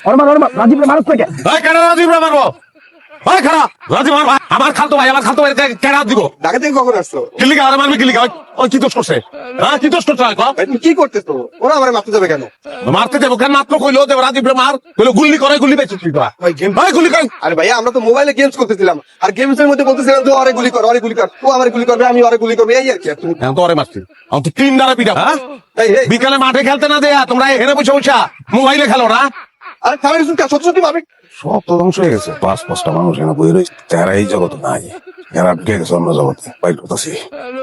রাজীব মানুষ থেকে কেন রাজীব মারবো? খারাপ রাজীব আমার খালতো ভাই কেন দিব? ঢাকা থেকে কখন আসছো? কিলিকা আর মারবি কিলিকা ওই কি দোষ করছে? হ্যাঁ কি দোষ করছে? ভাই তুমি কি করতেছো? ওরা আমার মারতে যাবে কেন? মারতে যাবো কেন? মাত্র কইলো যে রাজীব মার, কইলো গুলি করে, গুলি বেঁচে ভাই গেম গুলি কর। আরে ভাইয়া আমরা তো মোবাইলে গেমস করতেছিলাম, আর গেমস এর মধ্যে বলতেছিলাম যে ওরে গুলি কর, ওরে গুলি কর, ও আমার গুলি করবে, আমি ওরে গুলি করবো, এই আর কি। তুমি তো ওরে মারছি, আমি তো 3 দ্বারা পিটা। বিকালে মাঠে খেলতে না দেয়া তোমরা এখানে বসে বসে মোবাইলে খেলো না? আরে থামের শুন সত্যি সত্যি মারবে। সব তো ধ্বংস হয়ে গেছে। 5-5টা মানুষ এখানে বই রয়েছে, তারা এই জগতে নাই, এরা ঢুকে গেছে অন্য জগতে। বাইক করতেছি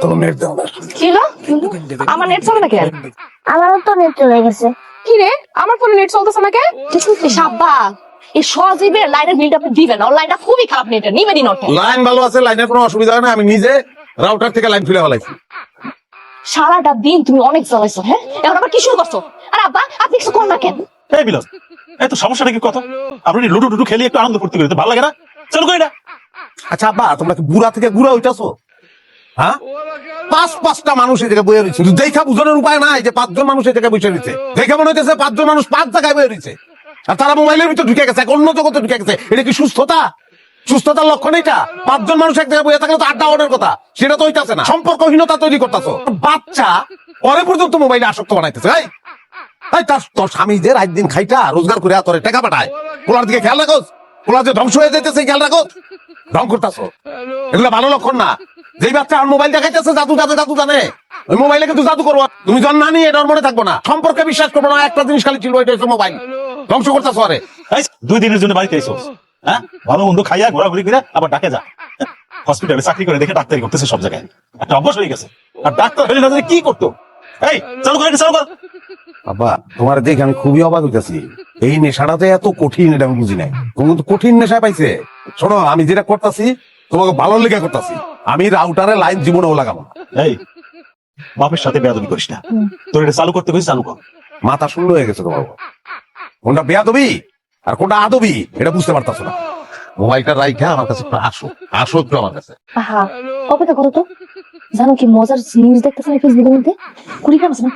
তখন নেট দেওয়া ছিল আমার নেট চলে না কেন? আমারও তো নেট চলে গেছে। কি রে আমার ফোনে নেট চলতেছে না কেন? সাব্বা এই সজীবের লাইনের বিলটা আপনি দিবেন না, লাইনটা খুবই খারাপ, নেটের নিবেনই না। লাইন ভালো আছে, লাইনের কোনো অসুবিধা হয় না। আমি নিজে রাউটার থেকে লাইন খুলে ফেলাইছি। সারাটা দিন তুমি অনেক জ্বালাইছো, হ্যাঁ এখন আবার কি শুরু করছো? আর আব্বা আপনি কিছু কর না কেন? এই বিলাস, এত সমস্যাটা কি? কথা আপনি লুডু টুডু খেলে একটু আনন্দ করতে ভালো লাগে না? চলো কই না। আচ্ছা আব্বা, তোমরা কি বুড়া থেকে গুড়া হইতাছো? হ্যাঁ, 5-5টা মানুষ এই জায়গায় বইয়ে রয়েছে। দেখা বুঝানোর উপায় নাই যে 5 জন মানুষ এই জায়গায় বসে রয়েছে। দেখে মনে হইতেছে 5 জন মানুষ 5 জায়গায় বইয়ে রয়েছে, আর তারা মোবাইলের ভিতরে ঢুকে গেছে, অন্য জগতে ঢুকে গেছে। এটা কি সুস্থতা? সুস্থতার লক্ষণ এটা? 5 জন মানুষ এক জায়গায় বইয়ে থাকলে তো আড্ডা ওঠার কথা, সেটা তো হইতাছে না। সম্পর্কহীনতা তৈরি করতেছো। বাচ্চা পরে পর্যন্ত মোবাইলে আসক্ত বানাইতেছে। তোর স্বামী যে রাত দিন খাইটা রোজগার করে তোর টাকা পাঠায়, পোলার দিকে খেয়াল রাখোস? পোলা যে ধ্বংস হয়ে যাইতেছে খেয়াল রাখোস? ঢং করতেছো, এগুলো ভালো লক্ষণ না। যেই বাচ্চা আর মোবাইল দেখাইতেছে জাদু জানে, জাদু জানে, ওই মোবাইলে কিন্তু জাদু করবো। তুমি জন না নিয়ে এটার মনে থাকবো না, সম্পর্কে বিশ্বাস করবো না। একটা জিনিস খালি ছিল, এটা হচ্ছে মোবাইল। ধ্বংস করতেছো। আরে 2 দিনের জন্য বাড়িতে এসো, হ্যাঁ ভালো মন্দ খাইয়া ঘোরাঘুরি করে আবার ডাকে যা। হসপিটালে চাকরি করে দেখে ডাক্তারি করতেছে সব জায়গায়, একটা অভ্যাস হয়ে গেছে। আর ডাক্তার হলে না জানি কি করতো। এই চালু করে চালু কর। বাবা, তোমার দেখে আমি খুবই অবাক হইতেছি। এই নেশাটা যে এত কঠিন এটা আমি বুঝি নাই। তুমি তো কঠিন নেশা পাইছে। শোনো, আমি যেটা করতেছি তোমাকে ভালো লেগে করতেছি। আমি রাউটারে লাইন জীবনেও লাগাবো। এই বাপের সাথে বেয়াদবি করিস না। তোর এটা চালু করতে কইছি, চালু কর। মাথা শূন্য হয়ে গেছে তোমার। কোনটা বেয়াদবি আর কোনটা আদবি এটা বুঝতে পারতাছো না। মোবাইলটা রাইখা আমার কাছে আসো, আসো একটু আমার কাছে। আহা অপেক্ষা করো তো। জানো কি মজার নিউজ দেখতেছে না ফেসবুকের মধ্যে? কুড়িগ্রাম আছে না,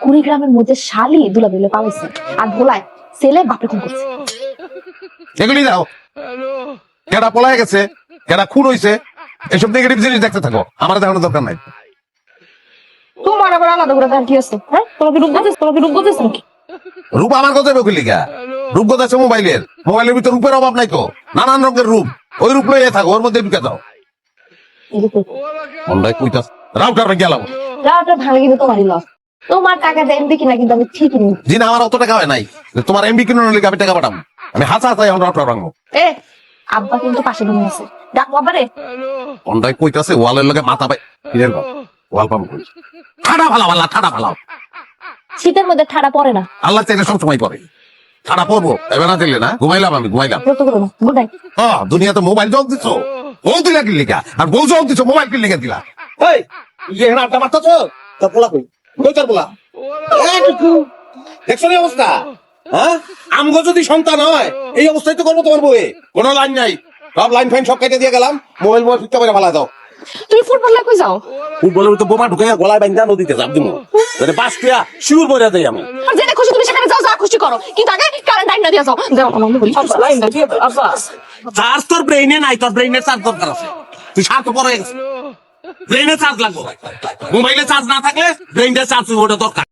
কুড়িগ্রামের মধ্যে শালি দুলা বিলে পালাইছে, আর ভোলায় ছেলে বাপরে খুন করছে। এগুলি দাও, কেডা পলায় গেছে, কেডা খুন হইছে, এসব নেগেটিভ জিনিস দেখতে থাকো। আমার দেখানোর দরকার নাই। তোমার আবার আলাদা করে কি আছে? হ্যাঁ তোমাকে রূপ গতেছ নাকি? রূপ আমার কথা বলিকা, রূপ কথা আছে মোবাইলের। মোবাইলের ভিতরে রূপের অভাব নাই তো, নানান রঙের রূপ। ওই রূপ লইয়ে থাকো, ওর মধ্যে ঢুকে দাও। রাউটার গেলাম, রাউটার ভাঙলে কিন্তু তোমারই লস। তোমার টাকা দেন দেখি না, কিন্তু আমি ঠিকই নিই। জি না, আমার অত টাকা হয় নাই। তোমার এমবি কিনে নিলে আমি টাকা পাঠাবো। আমি হাসা হাসাই এখন রাউটার ভাঙবো। এ আব্বা কিন্তু পাশে ঘুমিয়ে আছে, ডাকবো আব্বারে। অন্ডাই কইতাছে ওয়ালের লগে মাথা পাই কিনের ওয়াল পাম্প কই। ঠাডা ফালাও আল্লাহ, ঠাডা ফালাও। শীতের মধ্যে ঠাডা পড়ে না, আল্লাহ চাইলে সবসময় পড়ে। ঠাডা পড়বো এবার না দিলে না, ঘুমাইলাম আমি, ঘুমাইলাম। বিরক্ত করো না, গুড নাইট। হ্যাঁ, দুনিয়াতে মোবাইল জল দিছো, বউ দিলা কিনলে কা, আর বউ জল দিছো মোবাইল কিনলে কা দিলা। এই যে এখানে আড্ডা মারতেছো, তোর পোলা কই? কই তোর পোলা? দেখছো এই অবস্থা? হ্যাঁ, আমগো যদি সন্তান হয় এই অবস্থায় তো করবো তোমার বউয়ে। কোনো লাইন নাই, সব লাইন ফাইন সব কেটে দিয়ে গেলাম। মোবাইল ফিক্কা করে ফালা দাও। তুমি ফুটবল লাগবে যাও। ফুটবলের তো বোমা ঢুকে গলায় বাইন্দা নদীতে চাপ দিমু, মানে বাস দিয়া শিউর মরে যাই আমি। আর যেটা খুশি তুমি সেখানে যাও, যা খুশি করো, কিন্তু আগে কারেন্ট টাইম না দিয়ে যাও। যাও আমি বলি লাইন না দিয়ে দাও আব্বা। চার্জ তোর ব্রেইনে নাই, তোর ব্রেইনের চার্জ দরকার আছে। তুই স্বার্থ পরে ব্রেইনে চার্জ লাগবে। মোবাইলে চার্জ না থাকলে ব্রেইনের চার্জ ওটা দরকার।